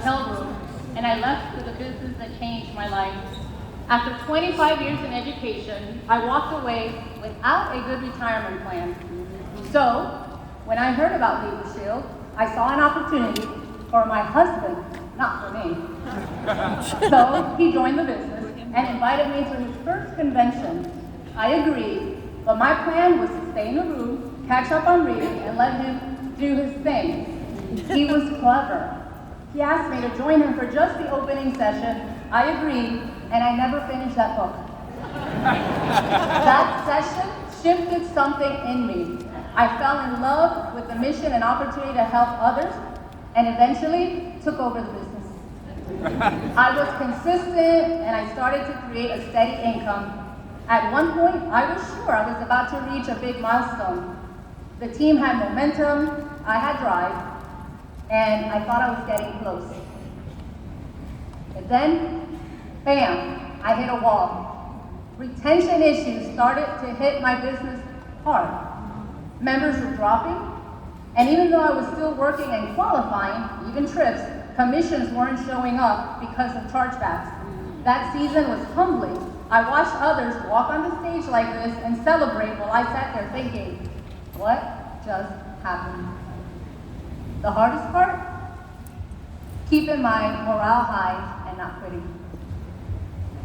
hotel room, and I left with a business that changed my life. After 25 years in education, I walked away without a good retirement plan. So, when I heard about Legal Shield, I saw an opportunity for my husband, not for me. So, he joined the business and invited me to his first convention. I agreed, but my plan was to stay in the room, catch up on reading, and let him do his thing. He was clever. He asked me to join him for just the opening session. I agreed, and I never finished that book. That session shifted something in me. I fell in love with the mission and opportunity to help others, and eventually took over the business. I was consistent, and I started to create a steady income. At one point, I was sure I was about to reach a big milestone. The team had momentum, I had drive, and I thought I was getting close. But then, bam, I hit a wall. Retention issues started to hit my business hard. Members were dropping, and even though I was still working and qualifying, even trips, commissions weren't showing up because of chargebacks. That season was humbling. I watched others walk on the stage like this and celebrate while I sat there thinking, what just happened? The hardest part? Keeping my morale high and not quitting.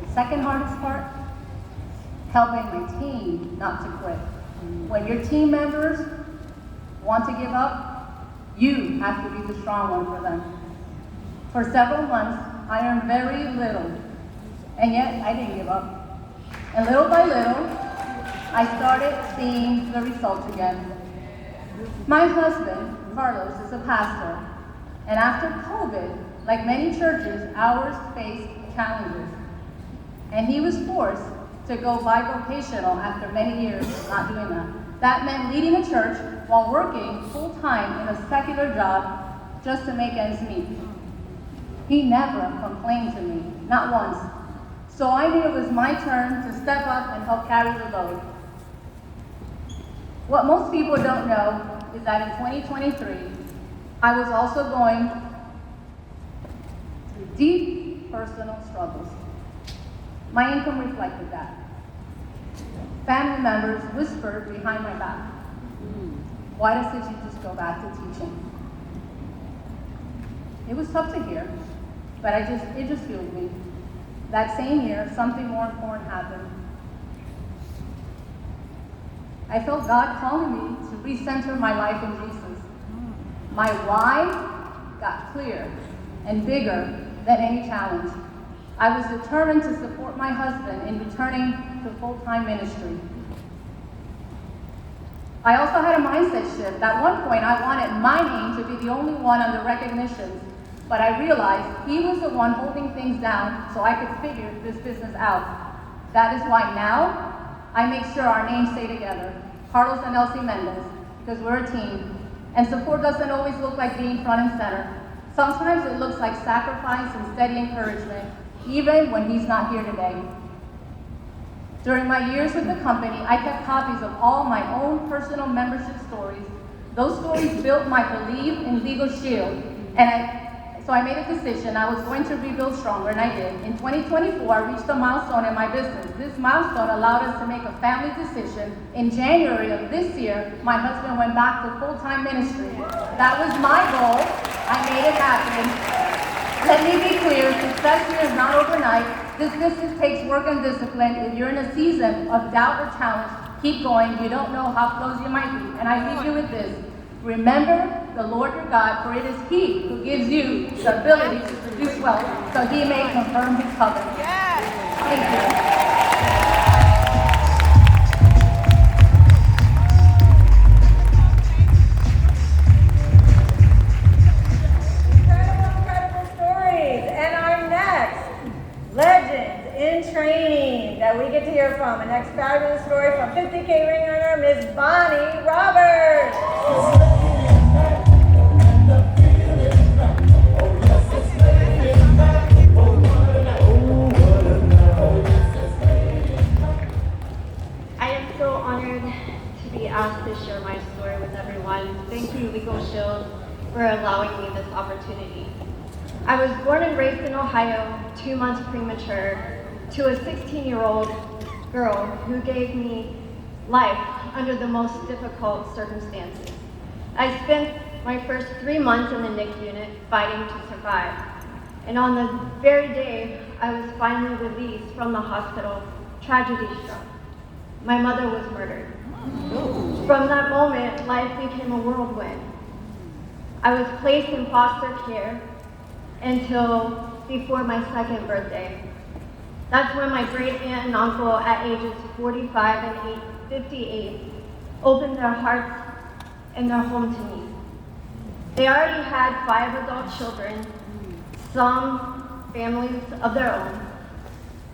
The second hardest part? Helping my team not to quit. When your team members want to give up, you have to be the strong one for them. For several months, I earned very little, and yet I didn't give up. And little by little, I started seeing the results again. My husband, Carlos, is a pastor, and after COVID, like many churches, ours faced challenges. And he was forced to go bivocational after many years not doing that. That meant leading a church while working full-time in a secular job just to make ends meet. He never complained to me, not once. So I knew it was my turn to step up and help carry the load. What most people don't know is that in 2023, I was also going through deep personal struggles. My income reflected that. Family members whispered behind my back, why doesn't you just go back to teaching? It was tough to hear, but it just fueled me. That same year, something more important happened. I felt God calling me to recenter my life in Jesus. My why got clear and bigger than any challenge. I was determined to support my husband in returning to full-time ministry. I also had a mindset shift. At one point, I wanted my name to be the only one on the recognitions, but I realized he was the one holding things down so I could figure this business out. That is why now, I make sure our names stay together, Carlos and Elsie Mendez, because we're a team. And support doesn't always look like being front and center. Sometimes it looks like sacrifice and steady encouragement, even when he's not here today. During my years with the company, I kept copies of all my own personal membership stories. Those stories built my belief in Legal Shield, so I made a decision. I was going to rebuild stronger, and I did. In 2024, I reached a milestone in my business. This milestone allowed us to make a family decision. In January of this year, my husband went back to full-time ministry. That was my goal. I made it happen. Let me be clear, success here is not overnight. This business takes work and discipline. If you're in a season of doubt or challenge, keep going. You don't know how close you might be. And I leave you with this. Remember the Lord your God, for it is He who gives you the ability to produce wealth, so He may confirm His covenant. Thank you. In training that we get to hear from. The next fabulous story from 50K ring earner, Miss Bonnie Roberts. I am so honored to be asked to share my story with everyone. Thank you, Legal Shield, for allowing me this opportunity. I was born and raised in Ohio, 2 months premature, to a 16-year-old girl who gave me life under the most difficult circumstances. I spent my first 3 months in the NICU unit fighting to survive. And on the very day I was finally released from the hospital, tragedy struck. My mother was murdered. From that moment, life became a whirlwind. I was placed in foster care until before my second birthday. That's when my great aunt and uncle at ages 45 and 58 opened their hearts and their home to me. They already had 5 adult children, some families of their own.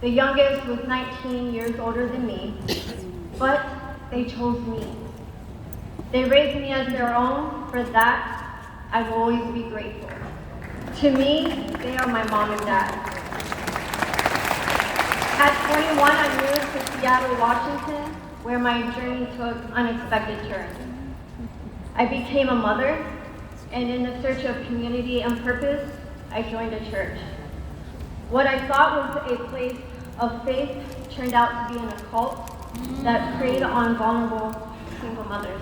The youngest was 19 years older than me, but they chose me. They raised me as their own. For that, I will always be grateful. To me, they are my mom and dad. At 21, I moved to Seattle, Washington, where my journey took unexpected turns. I became a mother, and in the search of community and purpose, I joined a church. What I thought was a place of faith turned out to be an occult that preyed on vulnerable single mothers.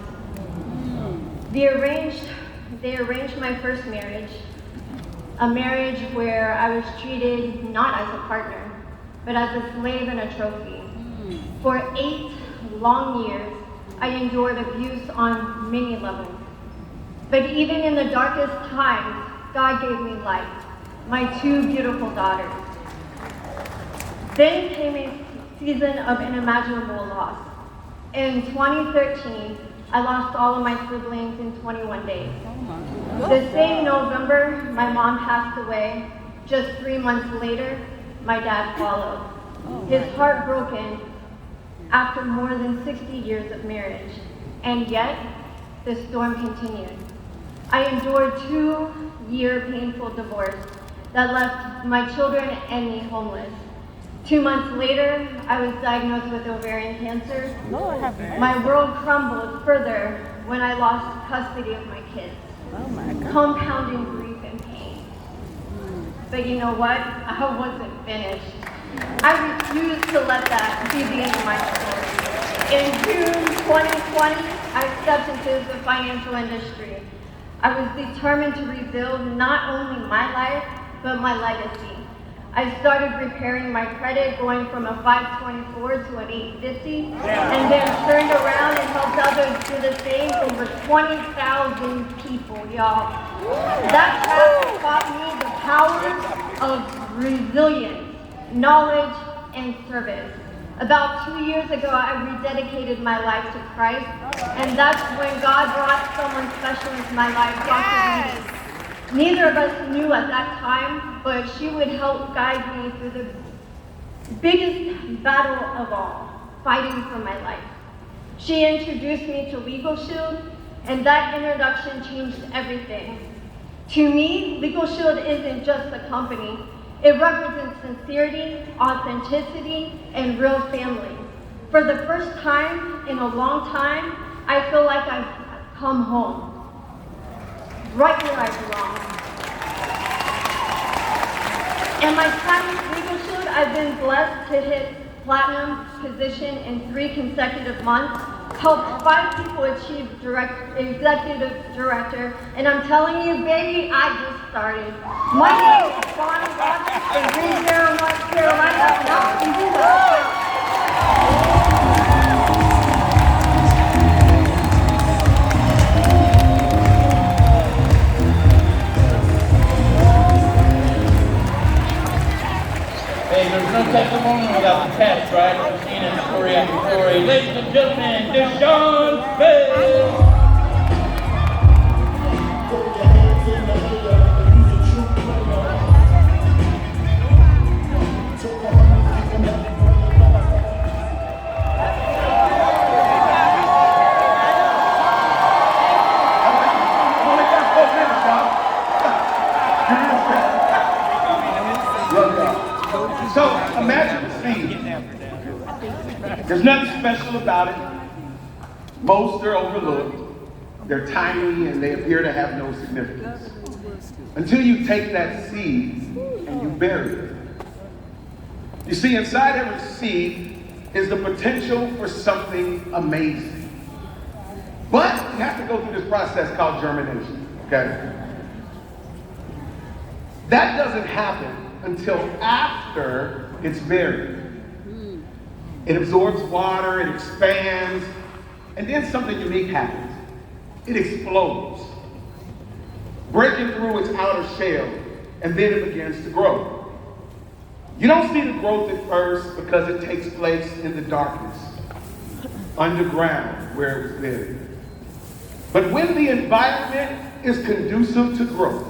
They arranged my first marriage, a marriage where I was treated not as a partner, but as a slave and a trophy. For 8 long years, I endured abuse on many levels. But even in the darkest times, God gave me life, my 2 beautiful daughters. Then came a season of unimaginable loss. In 2013, I lost all of my siblings in 21 days. The same November, my mom passed away. Just 3 months later, my dad followed. His heart broken after more than 60 years of marriage. And yet, the storm continued. I endured 2-year painful divorce that left my children and me homeless. 2 months later, I was diagnosed with ovarian cancer. My world crumbled further when I lost custody of my kids, compounding grief and pain. But you know what? I wasn't finished. I refused to let that be the end of my story. In June 2020, I stepped into the financial industry. I was determined to rebuild not only my life, but my legacy. I started repairing my credit, going from a 524 to an 850, and then turned around and helped others do the same. Over 20,000 people, y'all. That chapter taught me the power of resilience, knowledge, and service. About 2 years ago, I rededicated my life to Christ, and that's when God brought someone special into my life, Dr. Reedy. Neither of us knew at that time, but she would help guide me through the biggest battle of all, fighting for my life. She introduced me to Legal Shield, and that introduction changed everything. To me, Legal Shield isn't just a company. It represents sincerity, authenticity, and real family. For the first time in a long time, I feel like I've come home. Right where I belong. In my time with Legal Shield, I've been blessed to hit platinum position in 3 consecutive months, helped 5 people achieve executive director, and I'm telling you, baby, I just started. My name is Bonnie Rogers from Greensboro, North Carolina, and I'll see you later. Hey, there's no testimony without the test, right? We've seen it story after story. Ladies and gentlemen, Deshaun Bell. So imagine the scene. There's nothing special about it. Most are overlooked. They're tiny and they appear to have no significance. until you take that seed and you bury it. You see, inside every seed is the potential for something amazing. But you have to go through this process called germination, okay? That doesn't happen until after it's buried. It absorbs water, it expands, and then something unique happens. It explodes, breaking through its outer shell, and then it begins to grow. You don't see the growth at first because it takes place in the darkness, underground, where it was buried. But when the environment is conducive to growth,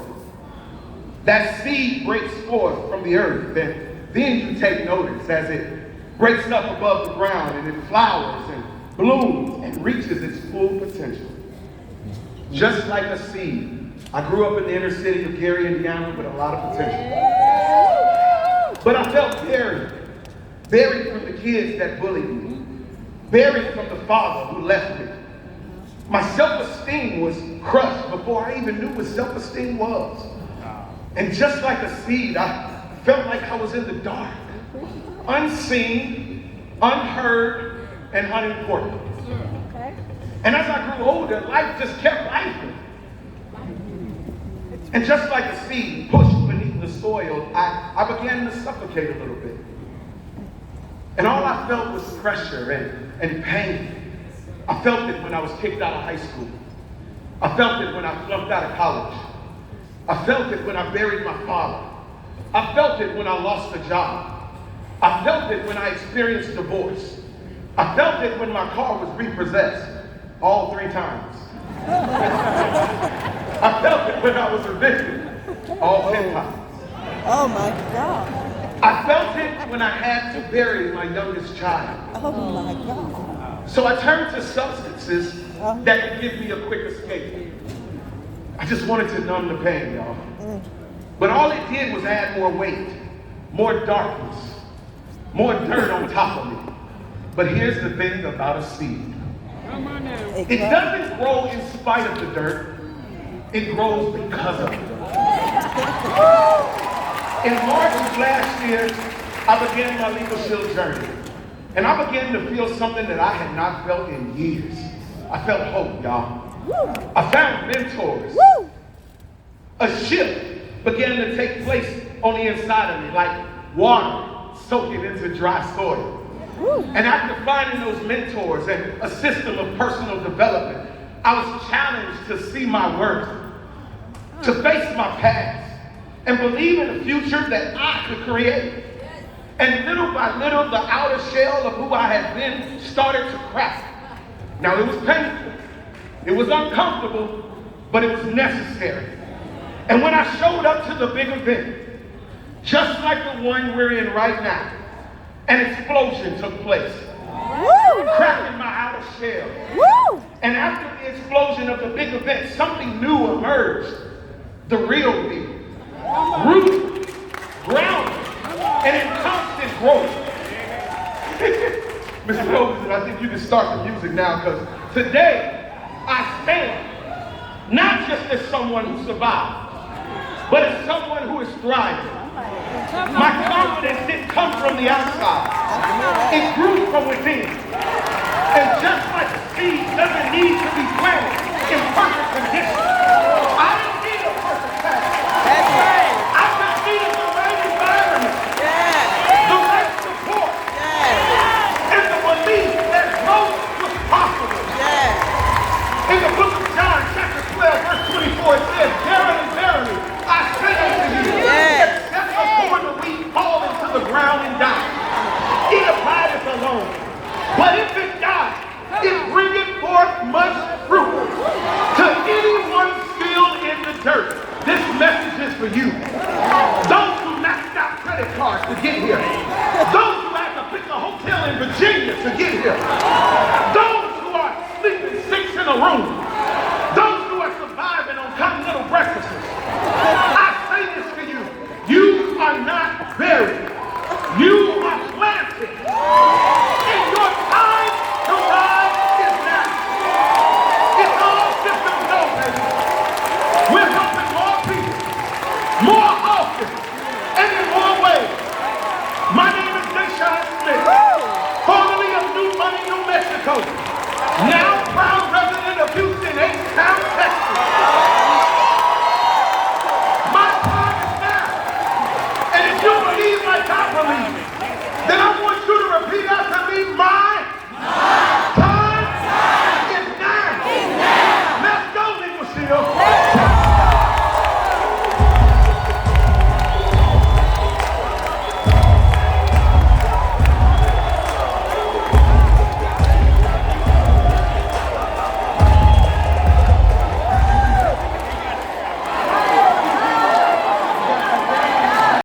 that seed breaks forth from the earth, and then you take notice as it breaks up above the ground and it flowers and blooms and reaches its full potential. Just like a seed. I grew up in the inner city of Gary, Indiana with a lot of potential. But I felt buried from the kids that bullied me, buried from the father who left me. My self-esteem was crushed before I even knew what self-esteem was. And just like a seed, I felt like I was in the dark, unseen, unheard, and unimportant. Okay. And as I grew older, life just kept life. And just like a seed pushed beneath the soil, I began to suffocate a little bit. And all I felt was pressure and pain. I felt it when I was kicked out of high school. I felt it when I flunked out of college. I felt it when I buried my father. I felt it when I lost a job. I felt it when I experienced divorce. I felt it when my car was repossessed, all 3 times. I felt it when I was evicted, all 10 times. Oh my God. I felt it when I had to bury my youngest child. Oh my God. So I turned to substances that could give me a quick escape. I just wanted to numb the pain, y'all. But all it did was add more weight, more darkness, more dirt on top of me. But here's the thing about a seed. It doesn't grow in spite of the dirt. It grows because of it. In March of last year, I began my Legal Shield journey. And I began to feel something that I had not felt in years. I felt hope, y'all. I found mentors. A shift began to take place on the inside of me, like water soaking into dry soil. And after finding those mentors and a system of personal development, I was challenged to see my worth, to face my past, and believe in the future that I could create. And little by little, the outer shell of who I had been started to crack. Now, it was painful. It was uncomfortable, but it was necessary. And when I showed up to the big event, just like the one we're in right now, an explosion took place, cracking my outer shell. And after the explosion of the big event, something new emerged. The real me. Rooted, grounded, and in constant growth. Mr. Rosen, I think you can start the music now, because today I stand not just as someone who survived, but as someone who is thriving. My confidence didn't come from the outside. It grew from within. And just like a seed doesn't need to be planted in perfect conditions, I don't need a perfect path. That's right. I just needed the right environment, Yes. the right support, Yes. and the belief that growth was possible. Yes. In the book of John, chapter 12, verse 24, it says, "Verily, verily, I say unto you, Yes. except a corn of wheat fall into the ground and die, it abideth alone. But if it die, it bringeth forth much fruit. To anyone still in the dirt, this message is for you. Those who maxed out credit cards to get here. Those who had to pick a hotel in Virginia to get here. Those who are sleeping 6 in a room. Those who are surviving on continental breakfasts. I say this to you. You are not buried.